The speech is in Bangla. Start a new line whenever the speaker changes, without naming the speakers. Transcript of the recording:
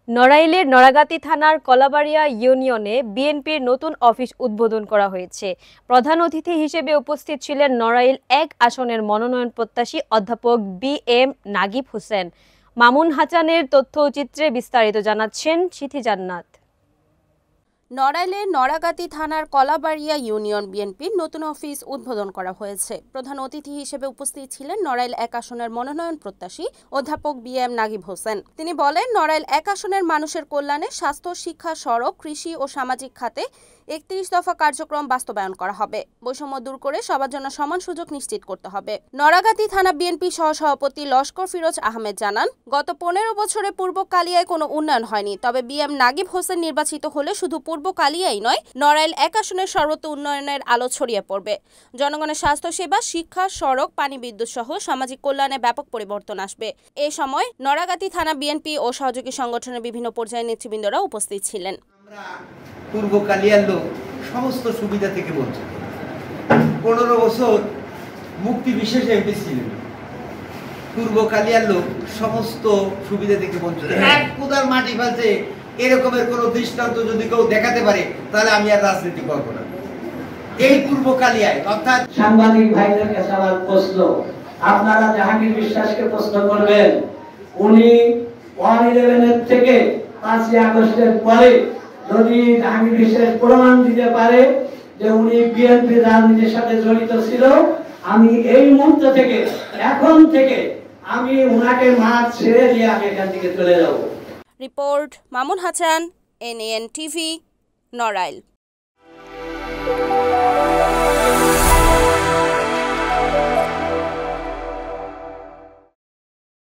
নড়াইলের নড়াগাতি থানার কলাবাড়িয়া ইউনিয়নে বিএনপির নতুন অফিস উদ্বোধন করা হয়েছে। প্রধান অতিথি হিসেবে উপস্থিত ছিলেন নড়াইল ১ আসনের মনোনয়ন প্রত্যাশী অধ্যাপক বি.এম. নাগিব হোসেন। মামুন হাসানের তথ্য চিত্রে বিস্তারিত জানাচ্ছেন সিথি জান্নাত।
নড়াইলের নড়াগাতি থানার কলাবাড়িয়া ইউনিয়ন বিএনপির নতুন অফিস উদ্বোধন করা হয়েছে। প্রধান অতিথি হিসেবে উপস্থিত ছিলেন নড়াইল ১ আসনের মনোনয়ন প্রত্যাশী অধ্যাপক বি.এম. নাগিব হোসেন। তিনি বলেন, নড়াইল ১ আসনের মানুষের কল্যাণে স্বাস্থ্য, শিক্ষা, সড়ক, কৃষি ও সামাজিক খাতে ৩১ দফা কার্যক্রম বাস্তবায়ন করা হবে। বৈষম্য দূর করে সবার জন্য সমান সুযোগ নিশ্চিত করতে হবে। নড়াগাতি থানা বিএনপি সহসভাপতি লস্কর ফিরোজ আহমেদ জানান, গত ১৫ বছরে পূর্ব কালিয়ায় কোনো উন্নয়ন হয়নি। তবে বি.এম. নাগিব হোসেন নির্বাচিত হলে শুধু পূর্ব কালিয়াই নয়, নড়াইল ১ আসনের সর্বত্র উন্নয়নের আলো ছড়িয়ে পড়বে। জনগণের স্বাস্থ্যসেবা, শিক্ষা, সড়ক, পানি, বিদ্যুৎ সহ সামাজিক কল্যাণে ব্যাপক পরিবর্তন আসবে। এ সময় নড়াগাতি থানা বিএনপি ও সহযোগী সংগঠনের বিভিন্ন পর্যায়ের নেতৃবৃন্দরা উপস্থিত ছিলেন।
পূর্ব কালিয়ার লোক সমস্ত সুবিধা থেকে বঞ্চিত। ১৫ বছর মুক্তি বিশেষ এমপি ছিলেন। পূর্ব কালিয়ার লোক সমস্ত সুবিধা থেকে বঞ্চিত। এক কোদার মাটি ফেলছে এরকমের কোন দৃষ্টান্ত যদি কেউ দেখাতে পারে, তাহলে আমি আর রাজনীতি করবো না। এই পূর্ব কালিয়ায় অর্থাৎ
সাংবাদিক ভাইদের কাছে আমার প্রশ্ন, আপনারা জাহাঙ্গীর বিশ্বাসকে প্রশ্ন করবেন, উনি 1/11 থেকে 5ই আগস্টের পরে যদি জাহাঙ্গীর বিশ্বাস প্রমাণ দিতে পারে যে উনি বিএনপি রাজনীতির সাথে জড়িত ছিল, আমি এই মুহূর্ত থেকে, এখন থেকে আমি উনাকে মাঠ ছেড়ে দিয়ে আমি এখান থেকে চলে যাব।
Report Mamun Hasan, NAN TV, Narail.